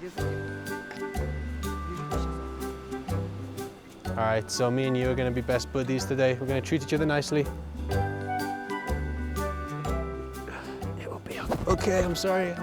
All right, so me and you are going to be best buddies today. We're going to treat each other nicely. It will be okay. I'm sorry.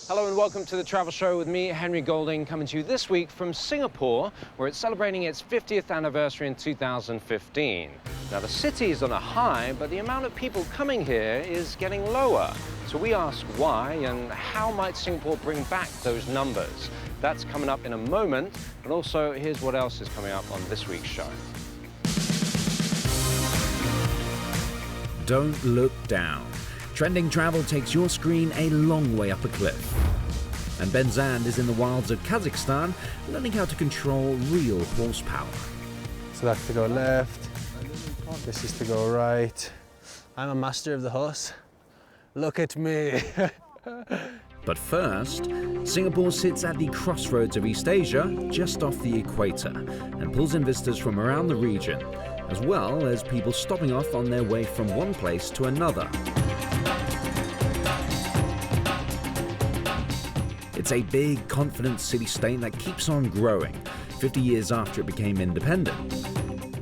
Hello and welcome to the Travel Show with me, Henry Golding, coming to you this week from Singapore, where it's celebrating its 50th anniversary in 2015. Now, the city is on a high, but the amount of people coming here is getting lower. So we ask why and how might Singapore bring back those numbers? That's coming up in a moment, but also here's what else is coming up on this week's show. Don't look down. Trending travel takes your screen a long way up a cliff. And Ben Zand is in the wilds of Kazakhstan, learning how to control real horsepower. So that's to go left. This is to go right. I'm a master of the horse. Look at me. But first, Singapore sits at the crossroads of East Asia, just off the equator, and pulls in visitors from around the region, as well as people stopping off on their way from one place to another. It's a big, confident city-state that keeps on growing, 50 years after it became independent.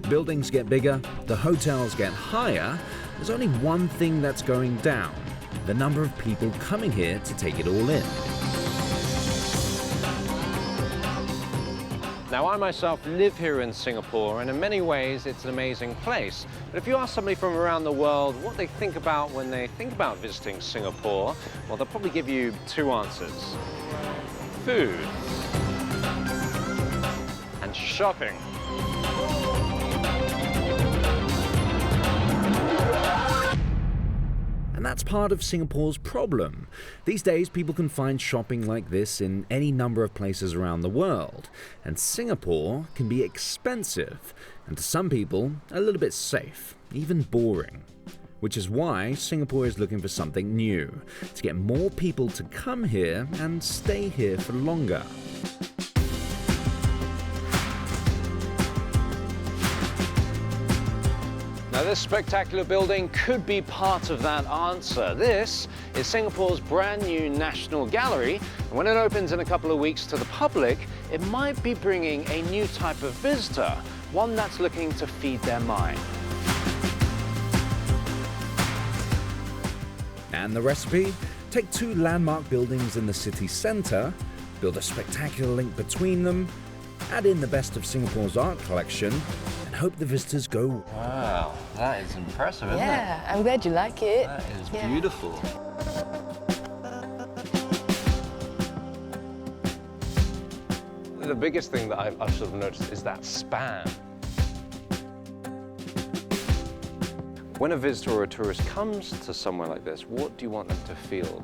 Buildings get bigger, the hotels get higher. There's only one thing that's going down: the number of people coming here to take it all in. Now, I myself live here in Singapore, and in many ways it's an amazing place. But if you ask somebody from around the world what they think about when they think about visiting Singapore, well, they'll probably give you two answers: food and shopping. And that's part of Singapore's problem. These days, people can find shopping like this in any number of places around the world. And Singapore can be expensive, and to some people, a little bit safe, even boring. Which is why Singapore is looking for something new, to get more people to come here and stay here for longer. Now, this spectacular building could be part of that answer. This is Singapore's brand new National Gallery, and when it opens in a couple of weeks to the public, it might be bringing a new type of visitor, one that's looking to feed their mind. And the recipe? Take two landmark buildings in the city centre, build a spectacular link between them, add in the best of Singapore's art collection, and hope the visitors go, Wow, that is impressive, isn't it? Yeah, I'm glad you like it. That is beautiful. The biggest thing that I've sort of noticed is that span. When a visitor or a tourist comes to somewhere like this, what do you want them to feel?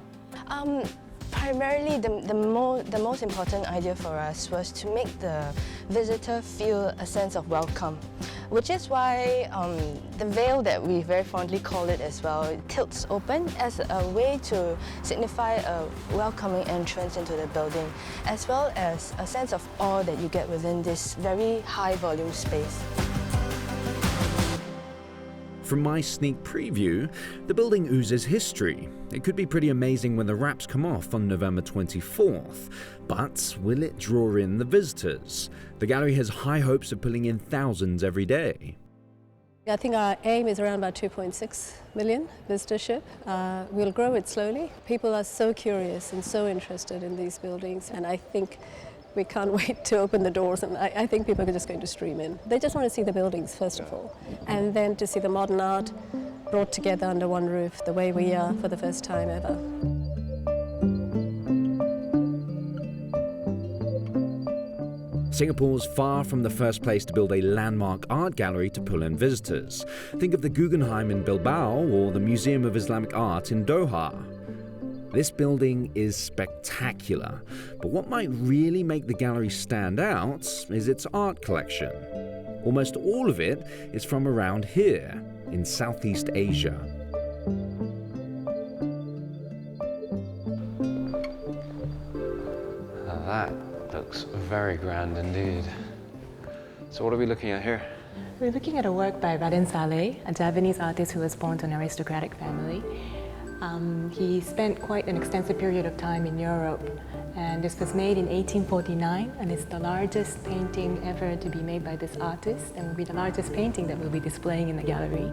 Primarily, the most important idea for us was to make the visitor feel a sense of welcome, which is why the veil that we very fondly call it as well, it tilts open as a way to signify a welcoming entrance into the building, as well as a sense of awe that you get within this very high volume space. From my sneak preview, the building oozes history. It could be pretty amazing when the wraps come off on November 24th, but will it draw in the visitors? The gallery has high hopes of pulling in thousands every day. I think our aim is around about 2.6 million visitorship. We'll grow it slowly. People are so curious and so interested in these buildings, and I think we can't wait to open the doors, and I think people are just going to stream in. They just want to see the buildings, first of all, and then to see the modern art brought together under one roof, the way we are for the first time ever. Singapore's far from the first place to build a landmark art gallery to pull in visitors. Think of the Guggenheim in Bilbao or the Museum of Islamic Art in Doha. This building is spectacular, but what might really make the gallery stand out is its art collection. Almost all of it is from around here, in Southeast Asia. That looks very grand indeed. So what are we looking at here? We're looking at a work by Radin Saleh, a Javanese artist who was born to an aristocratic family. He spent quite an extensive period of time in Europe, and this was made in 1849, and it's the largest painting ever to be made by this artist, and will be the largest painting that we'll be displaying in the gallery.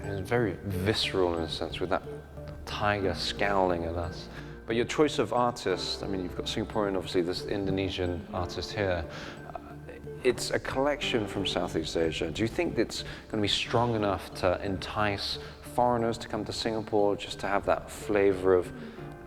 It's very visceral in a sense, with that tiger scowling at us. But your choice of artists, I mean, you've got Singaporean, obviously, this Indonesian artist here. It's a collection from Southeast Asia. Do you think it's going to be strong enough to entice foreigners to come to Singapore just to have that flavor of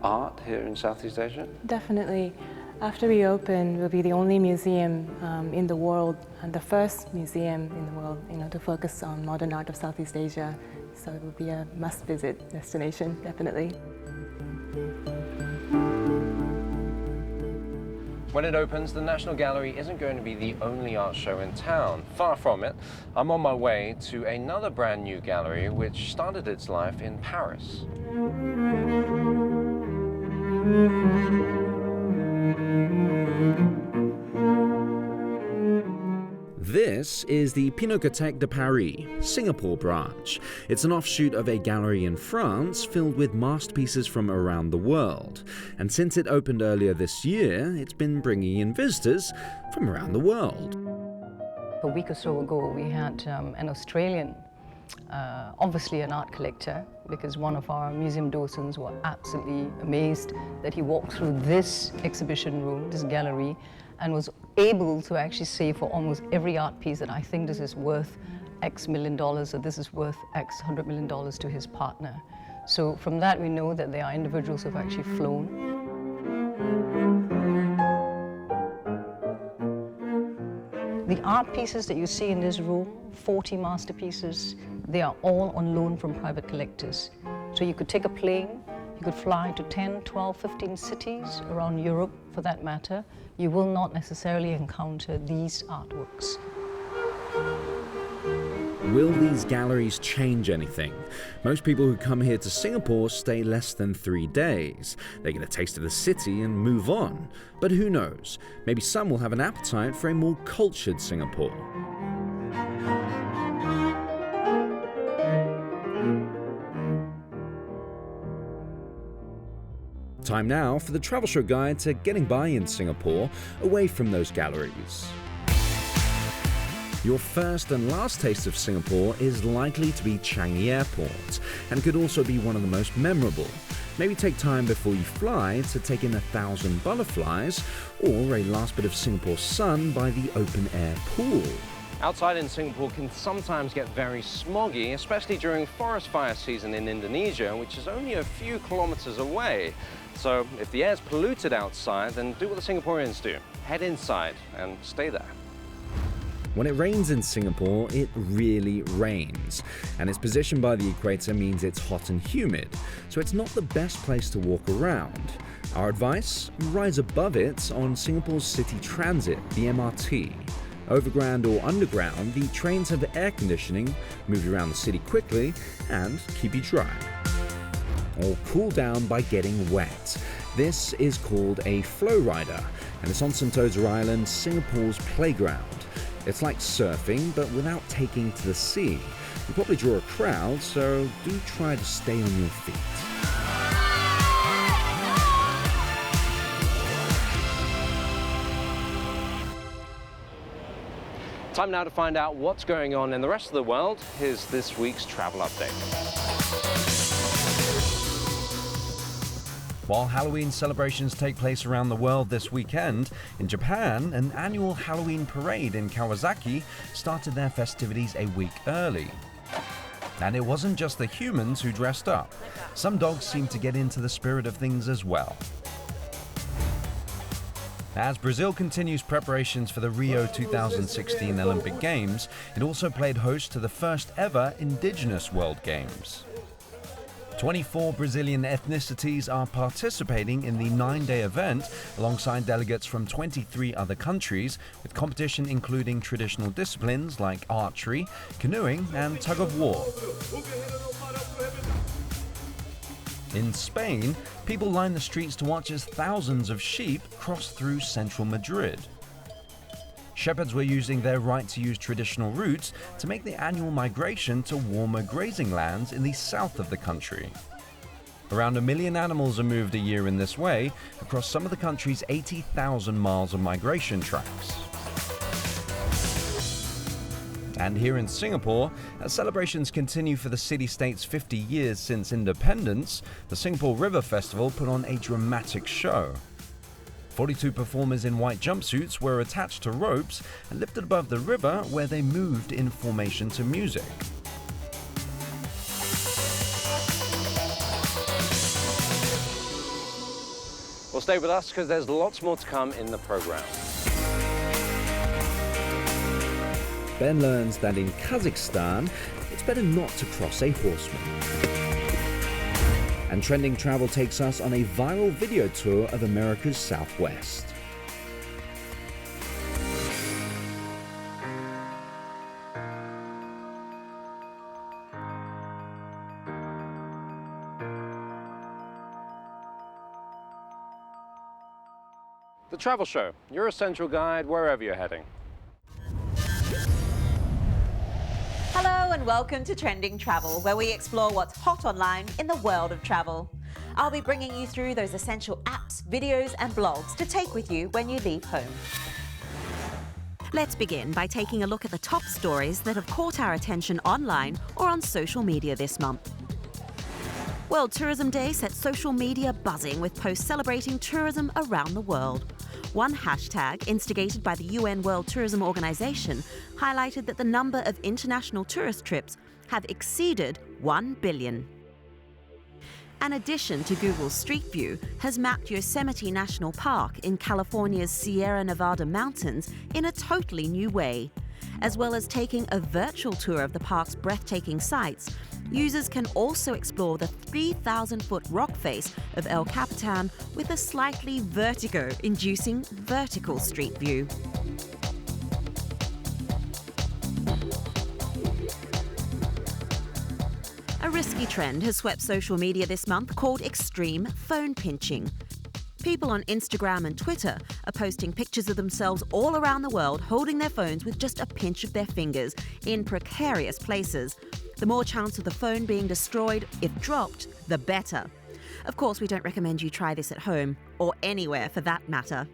art here in Southeast Asia? Definitely. After we open, we'll be the only museum in the world, and the first museum in the world, to focus on modern art of Southeast Asia. So it will be a must-visit destination, definitely. When it opens, the National Gallery isn't going to be the only art show in town. Far from it. I'm on my way to another brand new gallery which started its life in Paris. This is the Pinakothèque de Paris, Singapore branch. It's an offshoot of a gallery in France filled with masterpieces from around the world. And since it opened earlier this year, it's been bringing in visitors from around the world. A week or so ago, we had an Australian, obviously an art collector, because one of our museum docents were absolutely amazed that he walked through this exhibition room, this gallery, and was able to actually say for almost every art piece that I think this is worth X million dollars or this is worth X $100 million to his partner. So from that we know that there are individuals who have actually flown. The art pieces that you see in this room, 40 masterpieces, they are all on loan from private collectors. So you could take a plane, you could fly to 10, 12, 15 cities around Europe for that matter. You will not necessarily encounter these artworks. Will these galleries change anything? Most people who come here to Singapore stay less than 3 days. They get a taste of the city and move on. But who knows? Maybe some will have an appetite for a more cultured Singapore. Time now for the travel show guide to getting by in Singapore, away from those galleries. Your first and last taste of Singapore is likely to be Changi Airport, and could also be one of the most memorable. Maybe take time before you fly to take in 1,000 butterflies, or a last bit of Singapore sun by the open-air pool. Outside in Singapore can sometimes get very smoggy, especially during forest fire season in Indonesia, which is only a few kilometers away. So if the air's polluted outside, then do what the Singaporeans do. Head inside and stay there. When it rains in Singapore, it really rains, and its position by the equator means it's hot and humid, so it's not the best place to walk around. Our advice? Rise above it on Singapore's city transit, the MRT. Overground or underground, the trains have air conditioning, move you around the city quickly, and keep you dry. Or cool down by getting wet. This is called a flow rider, and it's on Sentosa Island, Singapore's playground. It's like surfing, but without taking to the sea. You'll probably draw a crowd, so do try to stay on your feet. Time now to find out what's going on in the rest of the world. Here's this week's travel update. While Halloween celebrations take place around the world this weekend, in Japan, an annual Halloween parade in Kawasaki started their festivities a week early. And it wasn't just the humans who dressed up. Some dogs seemed to get into the spirit of things as well. As Brazil continues preparations for the Rio 2016 Olympic Games, it also played host to the first ever indigenous World Games. 24 Brazilian ethnicities are participating in the 9-day event alongside delegates from 23 other countries, with competition including traditional disciplines like archery, canoeing and tug-of-war. In Spain, people line the streets to watch as thousands of sheep cross through central Madrid. Shepherds were using their right to use traditional routes to make the annual migration to warmer grazing lands in the south of the country. Around 1 million animals are moved a year in this way across some of the country's 80,000 miles of migration tracks. And here in Singapore, as celebrations continue for the city-state's 50 years since independence, the Singapore River Festival put on a dramatic show. 42 performers in white jumpsuits were attached to ropes and lifted above the river, where they moved in formation to music. Well, stay with us because there's lots more to come in the program. Ben learns that in Kazakhstan, it's better not to cross a horseman. And Trending Travel takes us on a viral video tour of America's Southwest. The Travel Show, your essential guide wherever you're heading. Hello and welcome to Trending Travel, where we explore what's hot online in the world of travel. I'll be bringing you through those essential apps, videos and blogs to take with you when you leave home. Let's begin by taking a look at the top stories that have caught our attention online or on social media this month. World Tourism Day set social media buzzing with posts celebrating tourism around the world. One hashtag, instigated by the UN World Tourism Organization, highlighted that the number of international tourist trips have exceeded 1 billion. An addition to Google's Street View has mapped Yosemite National Park in California's Sierra Nevada mountains in a totally new way. As well as taking a virtual tour of the park's breathtaking sights, users can also explore the 3,000-foot rock face of El Capitan with a slightly vertigo-inducing vertical street view. A risky trend has swept social media this month called extreme phone pinching. People on Instagram and Twitter are posting pictures of themselves all around the world holding their phones with just a pinch of their fingers in precarious places. The more chance of the phone being destroyed, if dropped, the better. Of course, we don't recommend you try this at home, or anywhere for that matter.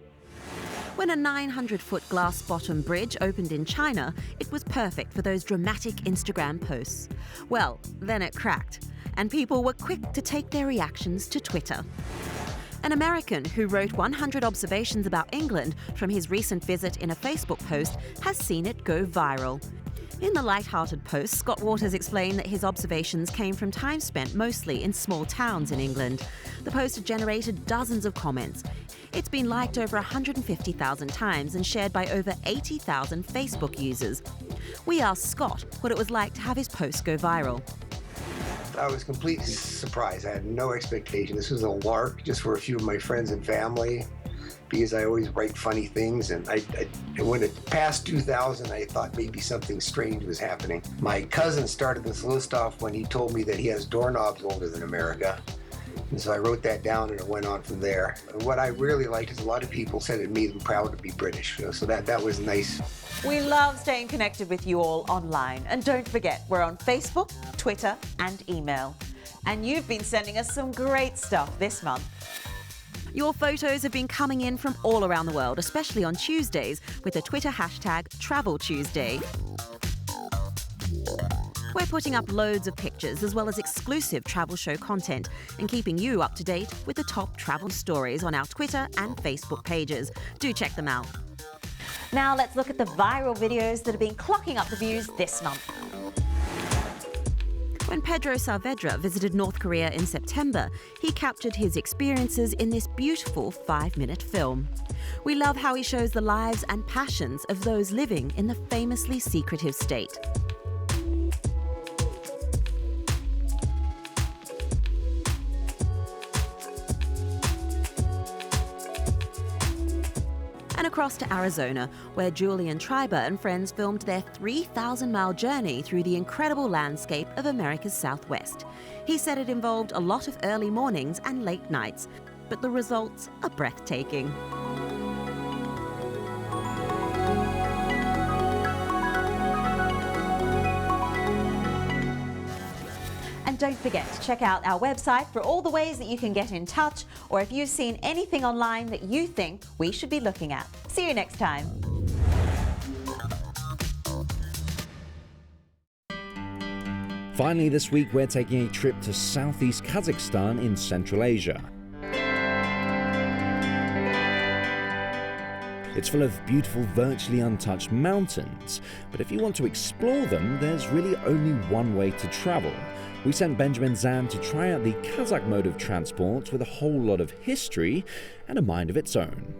When a 900-foot glass-bottom bridge opened in China, it was perfect for those dramatic Instagram posts. Well, then it cracked, and people were quick to take their reactions to Twitter. An American who wrote 100 observations about England from his recent visit in a Facebook post has seen it go viral. In the light-hearted post, Scott Waters explained that his observations came from time spent mostly in small towns in England. The post had generated dozens of comments. It's been liked over 150,000 times and shared by over 80,000 Facebook users. We asked Scott what it was like to have his post go viral. I was completely surprised. I had no expectation. This was a lark just for a few of my friends and family, because I always write funny things, and when it passed 2,000, I thought maybe something strange was happening. My cousin started this list off when he told me that he has doorknobs older than America. And so I wrote that down and it went on from there. And what I really liked is a lot of people said it made them proud to be British. So that was nice. We love staying connected with you all online. And don't forget, we're on Facebook, Twitter and email. And you've been sending us some great stuff this month. Your photos have been coming in from all around the world, especially on Tuesdays, with the Twitter hashtag #TravelTuesday. We're putting up loads of pictures as well as exclusive travel show content and keeping you up to date with the top travel stories on our Twitter and Facebook pages. Do check them out. Now let's look at the viral videos that have been clocking up the views this month. When Pedro Saavedra visited North Korea in September, he captured his experiences in this beautiful 5-minute film. We love how he shows the lives and passions of those living in the famously secretive state. And across to Arizona, where Julian Triber and friends filmed their 3,000-mile journey through the incredible landscape of America's Southwest. He said it involved a lot of early mornings and late nights, but the results are breathtaking. And don't forget to check out our website for all the ways that you can get in touch, or if you've seen anything online that you think we should be looking at. See you next time. Finally, this week we're taking a trip to southeast Kazakhstan in Central Asia. It's full of beautiful, virtually untouched mountains, but if you want to explore them, there's really only one way to travel. We sent Benjamin Zan to try out the Kazakh mode of transport with a whole lot of history and a mind of its own.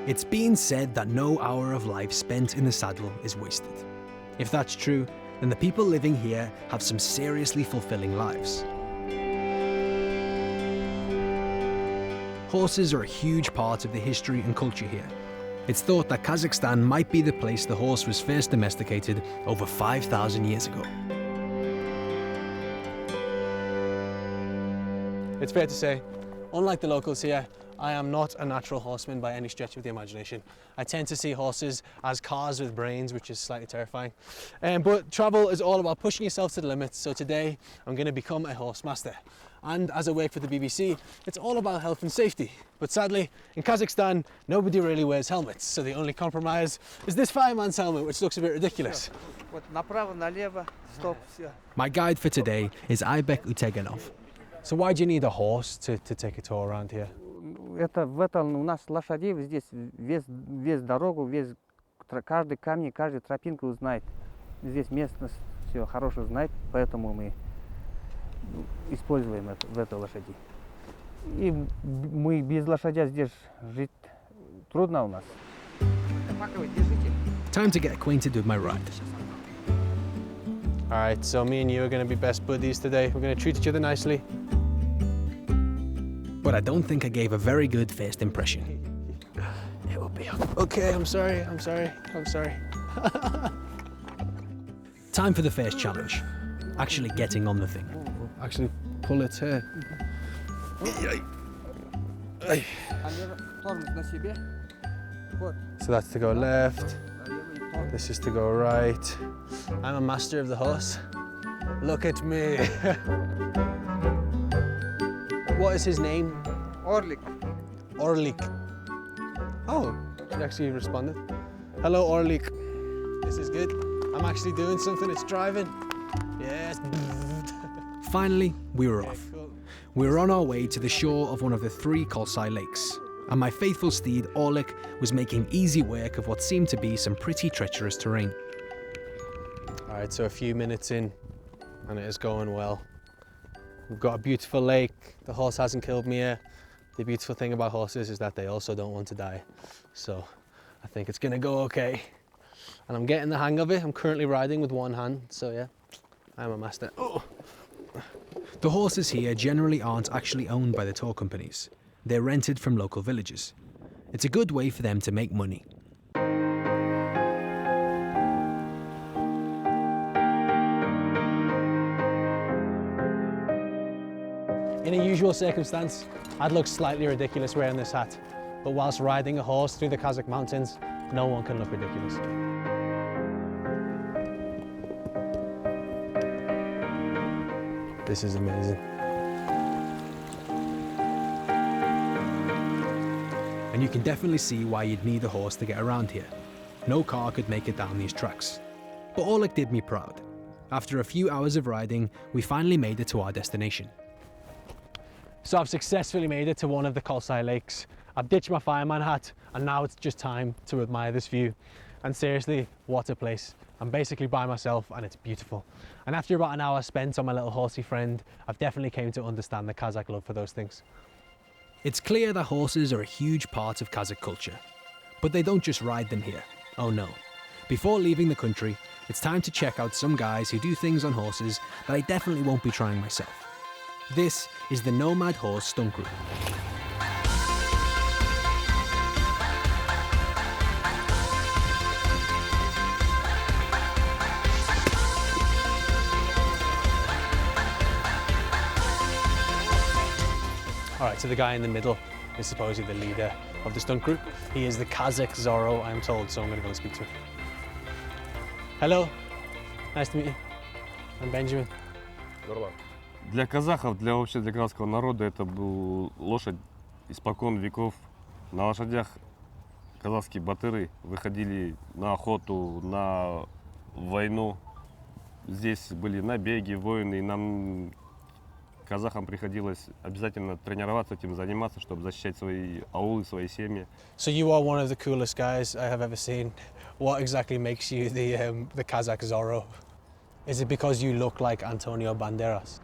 It's been said that no hour of life spent in the saddle is wasted. If that's true, then the people living here have some seriously fulfilling lives. Horses are a huge part of the history and culture here. It's thought that Kazakhstan might be the place the horse was first domesticated over 5,000 years ago. It's fair to say, unlike the locals here, I am not a natural horseman by any stretch of the imagination. I tend to see horses as cars with brains, which is slightly terrifying. But travel is all about pushing yourself to the limits, so today I'm going to become a horse master. And as I work for the BBC, it's all about health and safety. But sadly, in Kazakhstan, nobody really wears helmets, so the only compromise is this fireman's helmet, which looks a bit ridiculous. My guide for today is Aybek Uteganov. So why do you need a horse to take a tour around here? Это у нас лошадей здесь весь дорогу, каждый камень, каждую тропинку знает. Здесь местность все хорошо знает, поэтому мы используем эту лошади. И мы без лошади здесь жить трудно у нас. Time to get acquainted with my ride. All right, so me and you are going to be best buddies today. We're going to treat each other nicely. But I don't think I gave a very good first impression. It will be okay. I'm sorry. Time for the first challenge. Actually getting on the thing. Actually pull its hair. So that's to go left. This is to go right. I'm a master of the horse. Look at me. What is his name? Orlik. Orlik. Oh, she actually responded. Hello, Orlik. This is good. I'm actually doing something. It's driving. Yes. Finally, we were off. We were on our way to the shore of one of the 3 Kawasaki lakes, and my faithful steed, Orlik, was making easy work of what seemed to be some pretty treacherous terrain. All right, so a few minutes in, and it is going well. We've got a beautiful lake. The horse hasn't killed me yet. The beautiful thing about horses is that they also don't want to die. So I think it's gonna go okay. And I'm getting the hang of it. I'm currently riding with one hand, so yeah, I'm a master. Oh. The horses here generally aren't actually owned by the tour companies. They're rented from local villagers. It's a good way for them to make money. In a usual circumstance, I'd look slightly ridiculous wearing this hat, but whilst riding a horse through the Kazakh mountains, no one can look ridiculous. This is amazing. And you can definitely see why you'd need a horse to get around here. No car could make it down these tracks. But Orlik did me proud. After a few hours of riding, we finally made it to our destination. So I've successfully made it to one of the Kawasaki lakes, I've ditched my fireman hat and now it's just time to admire this view. And seriously, what a place. I'm basically by myself and it's beautiful. And after about an hour spent on my little horsey friend, I've definitely came to understand the Kazakh love for those things. It's clear that horses are a huge part of Kazakh culture, but they don't just ride them here. Oh no. Before leaving the country, it's time to check out some guys who do things on horses that I definitely won't be trying myself. This is the Nomad horse stunt group. All right, so the guy in the middle is supposedly the leader of the stunt group. He is the Kazakh Zorro, I'm told, so I'm gonna go and speak to him. Hello, nice to meet you. I'm Benjamin. Для казахов, вообще для казахского народа это был лошадь испокон веков. На лошадях казахские батыры выходили на охоту, на войну. Здесь были набеги, войны, и нам, казахам, приходилось обязательно тренироваться, этим заниматься, чтобы защищать свои аулы, свои семьи. So you are one of the coolest guys I have ever seen. What exactly makes you the Kazakh Zorro? Is it because you look like Antonio Banderas?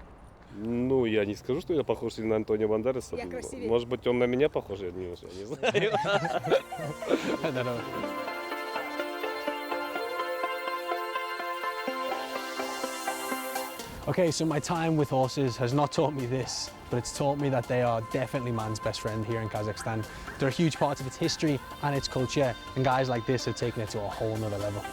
Ну, я не скажу, что я похож на Антонио Бандераса. Может быть, он на меня похож, я не знаю. I don't know. Okay, so my time with horses has not taught me this, but it's taught me that they are definitely man's best friend here in Kazakhstan. They're a huge part of its history and its culture, and guys like this have taken it to a whole nother level.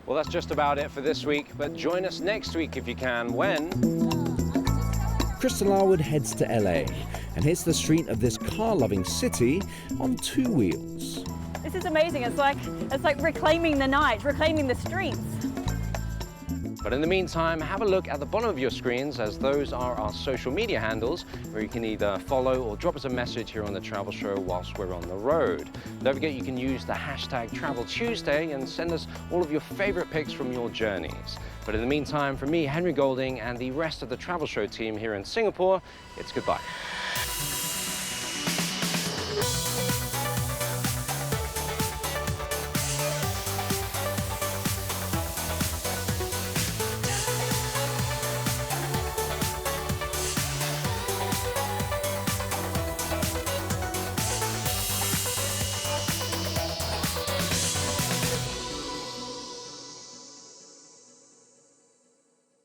Well, that's just about it for this week, but join us next week if you can, when... Crystal Arwood heads to LA and hits the street of this car-loving city on 2 wheels. This is amazing. It's like reclaiming the night, reclaiming the streets. But in the meantime, have a look at the bottom of your screens, as those are our social media handles, where you can either follow or drop us a message here on The Travel Show whilst we're on the road. Don't forget you can use the hashtag TravelTuesday and send us all of your favorite pics from your journeys. But in the meantime, from me, Henry Golding, and the rest of the Travel Show team here in Singapore, it's goodbye.